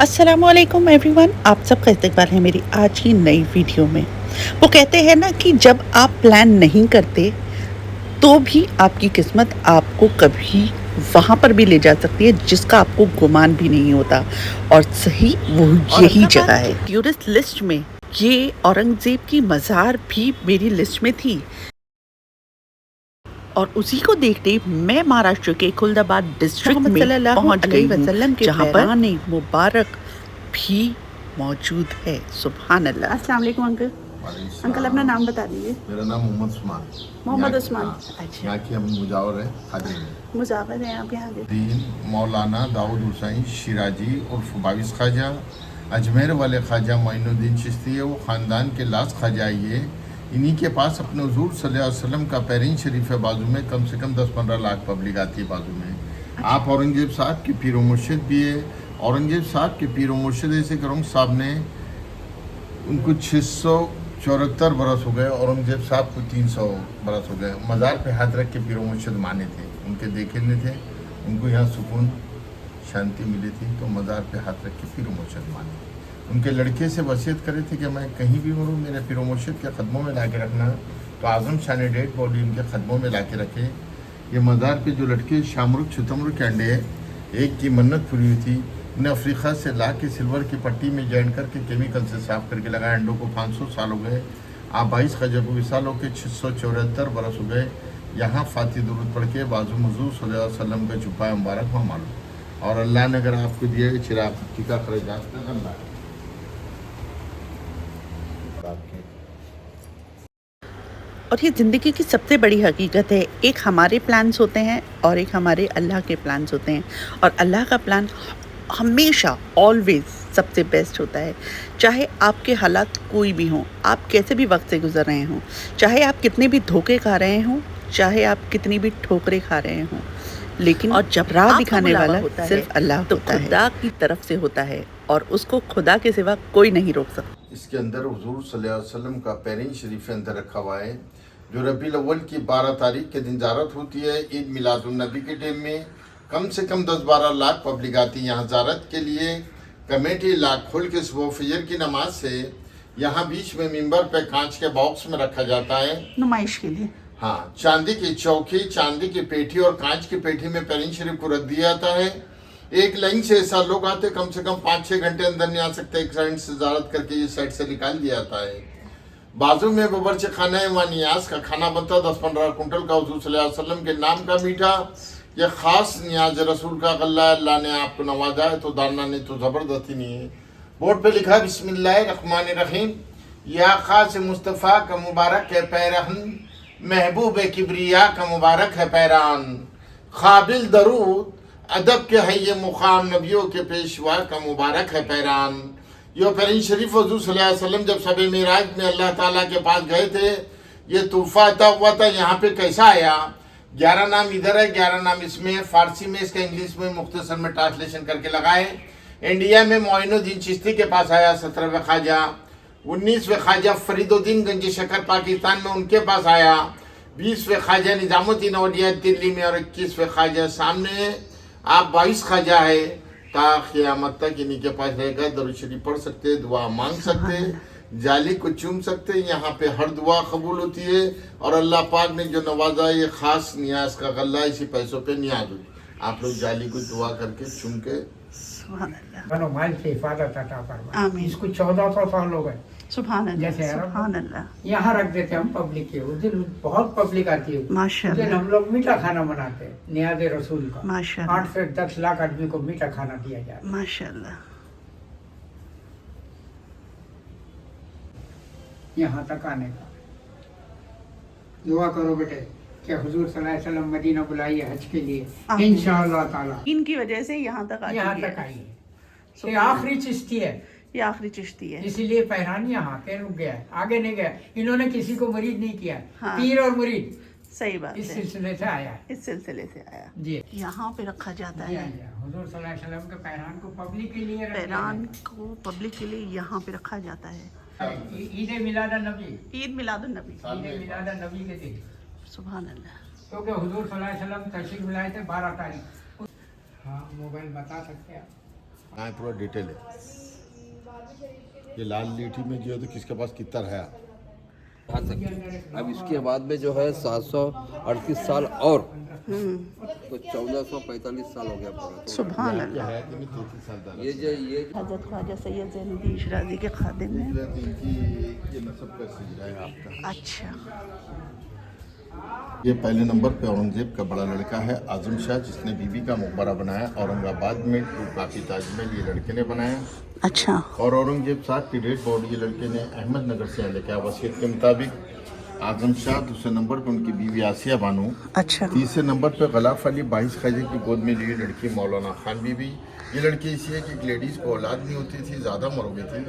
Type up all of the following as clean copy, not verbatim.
अस्सलामुअलैकुम एवरीवन, आप सबका इस्तकबाल है मेरी आज की नई वीडियो में। वो कहते हैं ना कि जब आप प्लान नहीं करते तो भी आपकी किस्मत आपको कभी वहाँ पर भी ले जा सकती है जिसका आपको गुमान भी नहीं होता, और सही वो यही जगह है। टूरिस्ट लिस्ट में ये औरंगज़ेब की मज़ार भी मेरी लिस्ट में थी, और उसी को देखते मैं महाराष्ट्र के खुलदाबाद डिस्ट्रिक्ट में पहुंच गई हूँ, जहाँ पर मुबारक भी मौजूद है। सुभान अल्लाह। अस्सलाम वालेकुम अंकल। अंकल अपना नाम बता दीजिए। मेरा नाम मोहम्मद उस्मान। अच्छा, यहाँ की हम मुजावर हैं, खादिम हैं। मुजावर हैं आप यहाँ के? दीन मौलाना दाऊद हुसैन शिराजी उर्फ बाविस ख्वाजा, अजमेर वाले ख्वाजा मोइनुद्दीन चिश्ती है, वो ख़ानदान के लास्ट ख्वाजा ये। इन्हीं के पास अपने हुजूर सल्लल्लाहु अलैहि वसल्लम का पैरीन शरीफ है, बाजू में कम से कम 10-15 लाख पब्लिक आती है बाजू में। आप औरंगजेब साहब के पीर मुर्शिद भी है। औरंगजेब साहब के पीर मुर्शिद ऐसे करम साहब ने, उनको 674 बरस हो गए, औरंगजेब साहब को 300 बरस हो गए। मज़ार पे हाथ रख के पीर मुर्शिद माने थे, उनके देखे नहीं थे, उनको यहाँ सुकून शांति मिली थी, तो मज़ार पे हाथ रख के पीर मुर्शिद माने। उनके लड़के से वसीयत करे थे कि मैं कहीं भी मरूँ मेरे पीर मुर्शिद के ख़दमों में ला के रखना, तो आज़म शान डेड बॉडी उनके ख़दमों में ला के रखे। ये मज़ार पे जो लड़के शामरुख शुतमरुख के अंडे, एक की मन्नत पूरी हुई थी, उन्हें अफ्रीका से ला के सिल्वर की पट्टी में जॉइन करके केमिकल से साफ़ करके लगाया। अंडों को 500 साल हो गए। आप 22 ख़जा को विसाल होकर 674 बरस हो गए। यहाँ फातिह दुरूद पढ़ के बाजू हुज़ूर सल्लल्लाहु अलैहि वसल्लम का छुपाया मुबारक वहाँ मालूम, और अल्लाह ने अगर आपको दिया चिराग टीका खराजात में अल्लाह और ये ज़िंदगी की सबसे बड़ी हकीकत है, एक हमारे प्लान्स होते हैं और एक हमारे अल्लाह के प्लान्स होते हैं, और अल्लाह का प्लान हमेशा ऑलवेज़ सबसे बेस्ट होता है। चाहे आपके हालात कोई भी हों, आप कैसे भी वक्त से गुजर रहे हों, चाहे आप कितने भी धोखे खा रहे हों, चाहे आप कितनी भी ठोकरें खा रहे हों, लेकिन और जब राह दिखाने वाला होता सिर्फ अल्लाह तो खुदा की तरफ से होता है, और उसको खुदा के सिवा कोई नहीं रोक सकता। इसके अंदर हुजूर सल्लल्लाहु अलैहि वसल्लम का पैरीन शरीफ अंदर रखा हुआ है, जो रबीउल अव्वल की 12 तारीख के दिन ज़ारत होती है। ईद मिलादुन नबी के टाइम में कम से कम 10-12 लाख पब्लिक आती है यहाँ ज़ारत के लिए। कमेटी लाख खोल के सुबह फजर की नमाज से यहाँ बीच में मिंबर पे कांच के बॉक्स में रखा जाता है नुमाइश के लिए। हाँ, चांदी की चौकी, चांदी की पेटी और कांच की पेटी में पैरीन शरीफ को रख दिया जाता है। एक लाइन से ऐसा लोग आते, कम से कम 5-6 घंटे अंदर नहीं आ सकते, एक साइड से ज़ारत करके ये साइड से निकाल दिया जाता है। बाजू में बबरच खाना है, वहाँ नियाज का खाना बनता 10-15 कुंटल का, हुजूर सल्लल्लाहु अलैहि वसल्लम के नाम का मीठा। यह ख़ास नियाज रसूल का गल्ला, अल्लाह ने आपको नवाजा है तो दाना नहीं तो ज़बरदस्ती नहीं है। बोर्ड पे लिखा है बिस्मिल्लाहिर्रहमानिर्रहीम, या ख़ास मुस्तफ़ा का मुबारक है पैरहन, महबूब किब्रिया का मुबारक है पैरान, काबिल दरूद अदब के है ये मुकाम, नबियों के पेशवा का मुबारक है पैरान। यो पैरीन शरीफ हुजूर सल्लल्लाहु अलैहि वसल्लम जब शब मेराज में अल्लाह ताला के पास गए थे, ये तोहफा अता हुआ था। यहाँ पे कैसा आया? 11 नाम इधर है, 11 नाम इसमें है, फारसी में, इसका इंग्लिश में मुख्तसर में ट्रांसलेशन करके लगाए। इंडिया में मोइनुद्दीन चिश्ती के पास आया 17वें ख्वाजा, 19वें ख्वाजा फरीदुद्दीन गंज शकर पाकिस्तान में उनके पास आया, 20वें ख्वाजा निजामुद्दीन औलिया दिल्ली में, और 21वें ख्वाजा सामने। आप 22 ख्वाजा है, ता क़यामत तक इन्हीं के पास रहेगा। दरूद शरीफ पढ़ सकते, दुआ मांग सकते, जाली को चूम सकते, यहाँ पे हर दुआ कबूल होती है, और अल्लाह पाक ने जो नवाजा ये ख़ास नियाज का गल्ला, इसी पैसों पे नियाज हुई। आप लोग जाली को दुआ करके चूम के माल से हिफाजत अता फरमा। आमीन। इसको 1400 साल हो गए। सुभान अल्लाह, जैसे सुभान अल्लाह। यहाँ रख देते हम पब्लिक के, उस दिन बहुत पब्लिक आती है। माशाअल्लाह। उस दिन हम लोग मीठा खाना बनाते हैं, नियाज़े रसूल का। माशाअल्लाह। 8 से 10 लाख आदमी को मीठा खाना दिया जाता है। माशाअल्लाह। यहाँ तक आने का दुआ करो बेटे कि कि हुजूर सल्लल्लाहु अलैहि वसल्लम मदीना बुलाइए हज के लिए आमीन। इंशाअल्लाह ताला। इनकी वजह से यहाँ तक आ यहाँ चुकी तक है। आई है। ये आखिरी चिश्ती है, ये आखिरी चिश्ती है। इसीलिए पहरान यहाँ पे रुक गया है, आगे नहीं गया। इन्होंने किसी को मुरीद नहीं किया। हाँ। पीर और मुरीद सही बात इस है, सिलसिले से आया है। इस सिलसिले से आया। जी यहाँ पे रखा जाता जी, है जी। हुजूर सल्लल्लाहु अलैहि वसल्लम के पहरान को पब्लिक के लिए रख दिया पैरान को पब्लिक के लिए यहाँ पे रखा जाता है। है। ईद मिलाद नबी, ईद मिलादुन नबी, ईद मिलाद नबी के दिन, सुभान अल्लाह। क्योंकि हुजूर सल्लल्लाहु अलैहि वसल्लम तशरीफ लाए थे 12 तारीख। हाँ, मोबाइल बता सकते हैं आप। हाँ पूरा डिटेल है। ये लाल लीठी में जो है तो किसके पास कितना है। आ सकते हैं। अब इसके बाद में जो है 738 साल और तो 1445 साल हो गया पूरा। तो सुभान अल्लाह। है कि नहीं 33 साल दादा ये हजरत ख्वाजा सैयद ज़ैनुद्दीन शिराज़ी के खादिम हैं। इनकी ये नस्ब का सिलसिला है आपका। अच्छा, ये पहले नंबर पे औरंगजेब का बड़ा लड़का है आजम शाह, जिसने बीबी का मकबरा बनाया औरंगाबाद में। काफी ताजमहल ये लड़के ने बनाया। अच्छा, और औरंगजेब साहब की डेड बॉडी ये लड़के ने अहमदनगर से लेके आया वसीयत के मुताबिक। आजम शाह दूसरे नंबर पे उनकी बीवी आसिया बानो। अच्छा, तीसरे नंबर पे गलाफ अली 22 ख्वाजा की गोद में ली लड़की मौलाना खान बीबी। ये लड़की ऐसी है कि एक लेडीज़ को औलाद नहीं होती थी, ज़्यादा मर गई थी,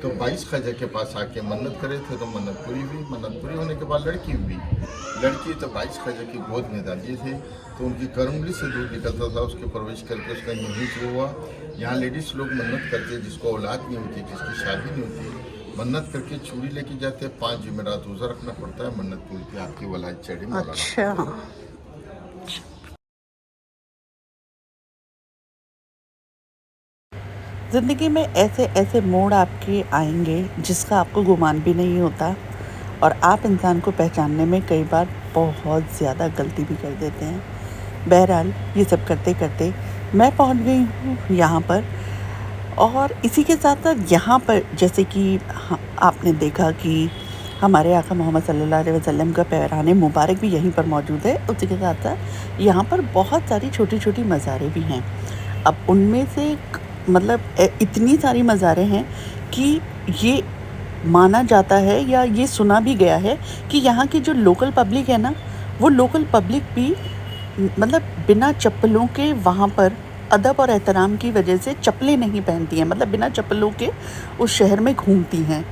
तो 22 ख्वाजा के पास आके मन्नत करे थे, तो मन्नत पूरी हुई। मन्नत पूरी होने के बाद लड़की हुई। लड़की तो 22 ख्वाजा की गोद में डाली थी, तो उनकी करंगली से दूध निकलता था, उसकी परवरिश करके उसका यही शुरू हुआ। यहाँ लेडीज़ लोग मन्नत करते, जिसको औलाद नहीं होती, जिसकी शादी नहीं होती, मन्नत करके चूड़ी लेके जाते हैं। 5 जुमेरात रोज़ा रखना पड़ता है, मन्नत पूरी आपकी वलायत चढ़ी मौलाना। अच्छा। ज़िंदगी में ऐसे ऐसे मोड़ आपके आएंगे जिसका आपको गुमान भी नहीं होता, और आप इंसान को पहचानने में कई बार बहुत ज़्यादा गलती भी कर देते हैं। बहरहाल ये सब करते करते मैं पहुंच गई हूँ यहाँ पर, और इसी के साथ साथ यहाँ पर जैसे कि आपने देखा कि हमारे आका मोहम्मद सल्लल्लाहु अलैहि वसल्लम का पैरान मुबारक भी यहीं पर मौजूद है। उसी के साथ साथ यहाँ पर बहुत सारी छोटी छोटी मज़ारें भी हैं। अब उनमें से मतलब इतनी सारी मज़ारें हैं कि ये माना जाता है या ये सुना भी गया है कि यहाँ की जो लोकल पब्लिक है ना, वो लोकल पब्लिक भी मतलब बिना चप्पलों के वहाँ पर अदब और एहतराम की वजह से चप्पलें नहीं पहनती हैं, मतलब बिना चप्पलों के उस शहर में घूमती हैं,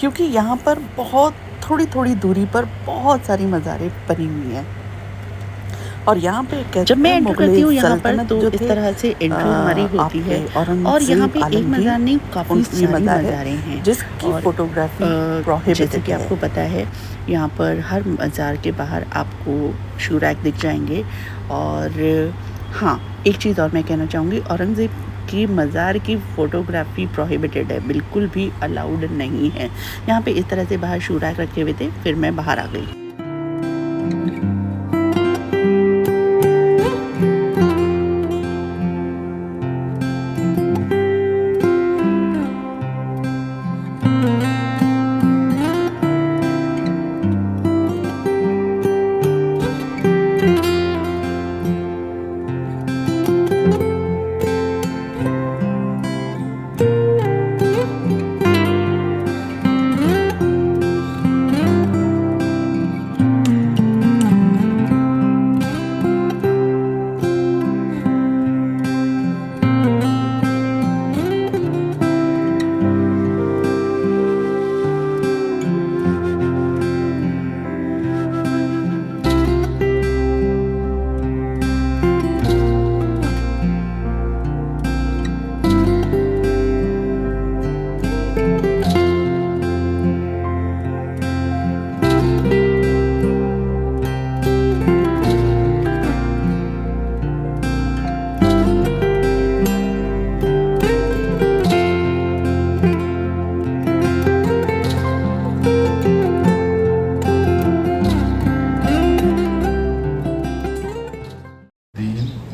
क्योंकि यहाँ पर बहुत थोड़ी थोड़ी दूरी पर बहुत सारी मज़ारें बनी हुई हैं। और यहाँ पे जब मैं एंटर करती हूँ यहाँ पर तो इस तरह से एंट्री हमारी होती है, और यहाँ पे एक मज़ार नहीं काफ़ी सारी मज़ारें हैं जिसकी फोटोग्राफी प्रोहिबिटेड। जैसे कि आपको पता है यहाँ पर हर मज़ार के बाहर आपको शू रैक दिख जाएंगे। और हाँ, एक चीज़ और मैं कहना चाहूँगी, औरंगज़ेब की मज़ार की फ़ोटोग्राफ़ी प्रोहिबिटेड है, बिल्कुल भी अलाउड नहीं है। यहाँ पे इस तरह से बाहर शू रैक रखे हुए थे, फिर मैं बाहर आ गई।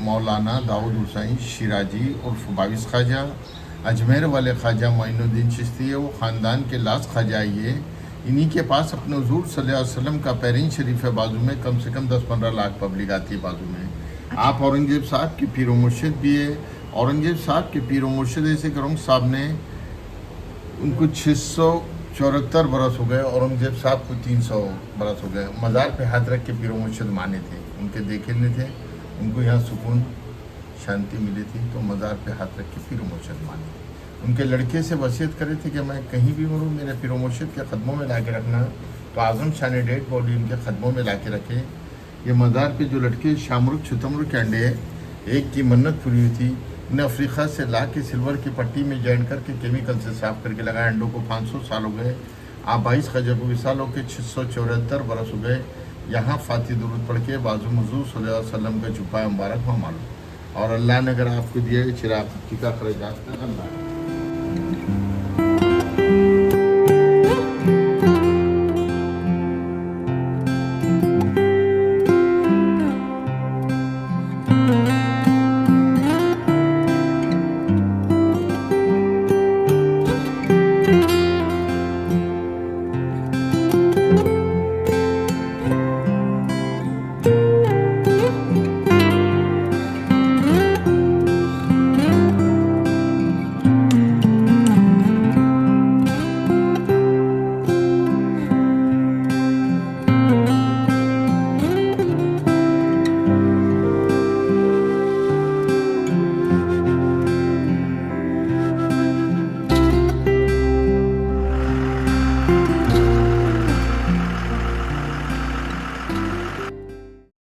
मौलाना दाऊद हुसैन शिराजी उर्फ 22 ख्वाजा, अजमेर वाले ख्वाजा मोइनुद्दीन चिश्ती है, वो ख़ानदान के लास्ट ख्वाजा। ये इन्हीं के पास अपने हुजूर सल्लल्लाहु अलैहि वसल्लम का पैरीन शरीफ है। बाजू में कम से कम 10-15 लाख पब्लिक आती है बाजू में। आप औरंगजेब साहब के पीर मुर्शिद भी है। औरंगजेब साहब के पीर मुर्शिद ऐसे कि औरंग साहब ने उनको 74 बरस हो गए। औरंगजेब साहब को 300 बरस हो गए। मज़ार पे हाथ रख के पीर मुर्शिद माने थे, उनके देखे नहीं थे, उनको यहाँ सुकून शांति मिली थी, तो मज़ार पे हाथ रख के पीर मुर्शिद माने। उनके लड़के से वसीयत करे थे कि मैं कहीं भी मरूँ मेरे पीर मुर्शिद के कदमों में ला के रखना, तो आज़म शाह ने डेड बॉडी उनके कदमों में ला के रखे। ये मज़ार पे जो लड़के शामरुख छुतमरुख के अंडे हैं, एक की मन्नत पूरी हुई थी, उन्हें अफ्रीका से ला के सिल्वर की पट्टी में जॉइन करके केमिकल से साफ करके लगाया। अंडों को 500 साल हो गए। आप 22 खजब विसाल होकर 674 बरस हो गए। यहाँ फाती दुरूद पढ़ के बाजू हुज़ूर सल्लल्लाहु अलैहि वसल्लम का झुकाया मुबारक हुआ मालूम। और अल्लाह ने अगर आपको दिया चिराग की का खराजात